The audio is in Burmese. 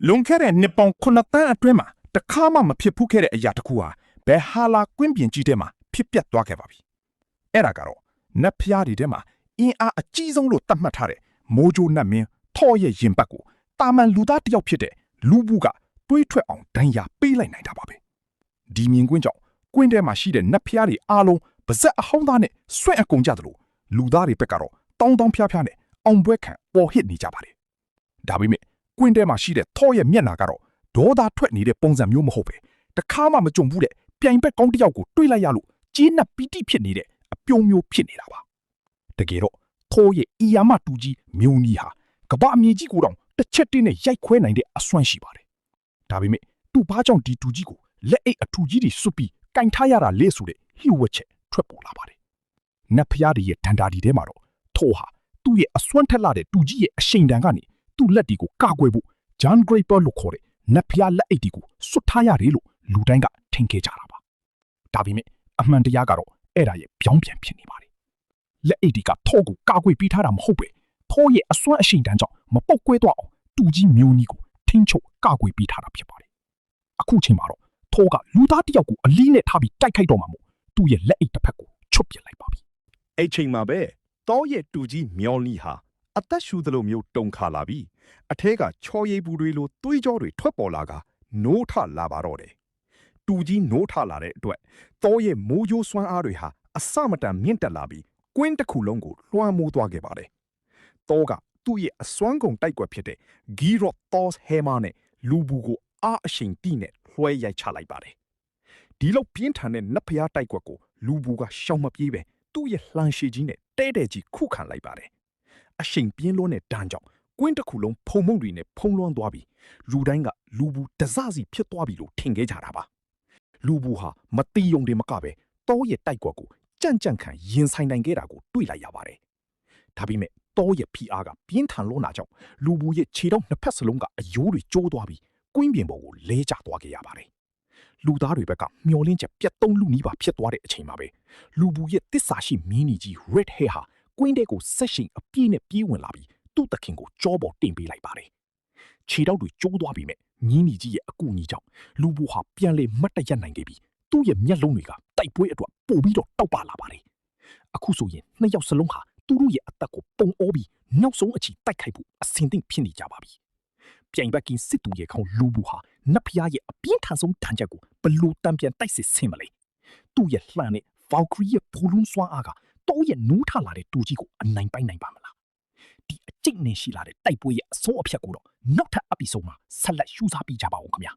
လွန်ခဲ့တဲ့နှစ်ပေါင်း9တန်းအတွင်းမှာတခါမှမဖြစ်ဖူးခဲ့တဲ့အရာတစ်ခုဟာဘယ်ဟာလာကွင်းပြင်ကြီးထဲမှာဖြစ်ပျက်သွားခဲ့ပါပြီ။အဲ့ဒါကတော့နတ်ဖျားတွေထဲမှာအင်းအားအကြီးဆုံးလို့သတ်မှတ်ထားတဲ့မိုးကြိုးနတ်မင်းထော်ရဲ့ရင်ပတ်ကိုတာမန်လူသားတစ်ယောက်ဖြစ်တဲ့လူဘူးကတွေးထွက်အောင်ဒဏ်ရာပေးလိုက်နိုင်တာပါပဲ။ဒီမြင်ကွင်းကြောင့်ကွင်းထဲမှာရှိတဲ့နတ်ဖျားတွေအားလုံးပါဇက်အဟောင်းသားနဲ့ဆွဲအကုန်ကြသလိုလူသားတွေဘက်ကတော့တောင်းဖျားဖျားနဲ့အောင်ပွဲခံပေါ်ဟစ်နေကြပါတယ်။ဒါပေမဲ့ကွင်းထဲမှာရှိတဲ့ထော်ရဲ့မျက်နှာကတော့ဒေါသထွက်နေတဲ့ပုံစံမျိုးမဟုတ်ပဲတခါမှမကြုံဘူးတဲ့ပြိုင်ဘက်ကောင်းတစ်ယောက်ကိုတွေးလိုက်ရလို့ကြီးနပ်ပီတိဖြစ်နေတဲ့အပြုံးမျိုးဖြစ်နေတာပါတကယ်တော့ထော်ရဲ့အီယာမတူကြီးမျိုးနီးဟာကပအမြေကြီးကိုတောင်တစ်ချက်တည်းနဲ့ရိုက်ခွဲနိုင်တဲ့အစွမ်းရှိပါတယ်ဒါပေမဲ့သူ့ဘာကြောင့်ဒီတူကြီးကိုလက်အိတ်အထူကြီးတွေစွပ်ပြီးကင်ထားရတာလဲဆိုတဲ့ဟိဝက်ချက်ထွက်ပေါ်လာပါတယ်နတ်ဖျားတွေရဲ့ဒန္တာဒီထဲမှာတော့ထော်ဟာသူ့ရဲ့အစွမ်းထက်လာတဲ့တူကြီးရဲ့အရှိန်တန်ကနေသူ့လက်တွေကိုကာကွယ်ဖို့ဂျန်ဂရိပါလို့ခေါ်တဲ့နတ်ဖျားလက်အိတ်တွေကိုစွတ်ထားရတယ်လို့လူတိုင်းကထင်ခဲ့ကြတာပါဒါပေမဲ့အမှန်တရားကတော့အဲ့ဒါရဲ့ပြောင်းပြန်ဖြစ်နေပါတယ်လက်အိတ်တွေကထော်ကိုကာကွယ်ပေးထားတာမဟုတ်ပဲထော်ရဲ့အစွမ်းအရှိန်တန်ကြောင့်မပုတ်ကွဲသွားအောင်တူကြီးမျိုးနီးကိုထိန်းချုပ်ကာကွယ်ပေးထားတာဖြစ်ပါတယ်အခုချိန်မှာတော့ထော်ကလူသားတစ်ယောက်ကိုအလီးနဲ့ထားပြီးတိုက်ခိုက်တော့မှာမို့သူ့ရဲ့လက်အိတ်တစ်ဖက်ကိုချွတ်ပစ်လိုက်ပါပြီအဲ့ချိန်မှာပဲတောရဲ့တူကြီးမျောလီဟာအသက်ရှူသလိုမျိုးတုန်ခါလာပြီးအထဲကချော်ရည်ဘူးတွေလိုသွေးကြောတွေထွက်ပေါ်လာကနိုးထလာပါတော့တယ်တူကြီးနိုးထလာတဲ့အတွက်တောရဲ့မိုးကြိုးစွမ်းအားတွေဟာအစမတန်မြင့်တက်လာပြီးကွင်းတစ်ခုလုံးကိုလွှမ်းမိုးသွားခဲ့ပါတယ်တောကသူ့ရဲ့အစွမ်းကုန်တိုက်ကွက်ဖြစ်တဲ့ဂီရော့သောစ်ဟဲမာနဲ့လူဘူးကိုအားအရှိန်တိနဲ့လွှဲရိုက်ချလိုက်ပါတယ်ဒီလောက်ပြင်းထန်တဲ့နတ်ဖျားတိုက်ကွက်ကိုလူဘူးကရှောင်မပြေးပဲသူ့ရဲ့လှန်ရှည်ကြီးနဲ့တဲတဲကြီးခုခံလိုက်ပါတယ်အရှိန်ပြင်းလွန်းတဲ့ဒဏ်ကြောင့်ကွင်းတစ်ခုလုံးဖုံမုံတွေနဲ့ဖုံးလွှမ်းသွားပြီးလူတိုင်းကလူဘူးတစစီဖြစ်သွားပြီလို့ထင်ခဲ့ကြတာပါလူဘူးဟာမတီးယုံတွေမကပဲတောရဲ့တိုက်ကွက်ကိုကြန့်ခံရင်ဆိုင်နိုင်ခဲ့တာကိုတွေ့လိုက်ရပါတယ်ဒါပေမဲ့တောရဲ့ဖိအားကပြင်းထန်လွန်းတာကြောင့်လူဘူးရဲ့ခြေထောက်နှစ်ဖက်စလုံးကအယိုးတွေကျိုးသွားပြီးကွင်းပြင်ပေါ်ကိုလဲကျသွားခဲ့ရပါတယ်လူသားတွေဘက်ကမျောလင်းချက်ပြတ်သုံးလူနီးပါဖြစ်သွားတဲ့အချိန်မှာပဲလူဘူးရဲ့တစ္ဆာရှိမင်းကြီး Red Hair ဟာကွင်းတဲကိုဆက်ရှိန်အပြည့်နဲ့ပြေးဝင်လာပြီးသူ့တခင်ကိုကြောပေါ်တင်ပေးလိုက်ပါတယ်ခြေထောက်တွေကျိုးသွားပြီမဲ့မင်းကြီးရဲ့အကူအညီကြောင့်လူဘူးဟာပြန်လေမတ်တရက်နိုင်ခဲ့ပြီးသူ့ရဲ့မျက်လုံးတွေကတိုက်ပွဲအတွက်ပို့ပြီးတော့တောက်ပလာပါတယ်အခုဆိုရင်နှစ်ယောက်စလုံးဟာသူတို့ရဲ့အသက်ကိုပုံအောပြီးနောက်ဆုံးအချီတိုက်ခိုက်ဖို့အဆင်သင့်ဖြစ်နေကြပါပြီပြိုင်ဘက်ကင်းစစ်သူရဲ့ခေါင်းလူဘူးဟာနတ်ဖျားရဲ့အပြင်းထန်ဆုံးတန်ချက်ကိုဘလို့တံပြန်တိုက်စစ်ဆင်မလဲသူ့ရဲ့လှန်နဲ့ Valkyrie ရဲ့ဘူလုံးစွမ်းအားကတော့ရဲ့နူးထလာတဲ့တူကြီးကိုအနိုင်ပိုင်နိုင်ပါမလားဒီအကျိတ်နဲ့ရှိလာတဲ့တိုက်ပွဲရဲ့အဆုံးအဖြတ်ကိုတော့နောက်ထပ် episode မှာဆက်လက်ရှုစားပေးကြပါဦးခင်ဗျာ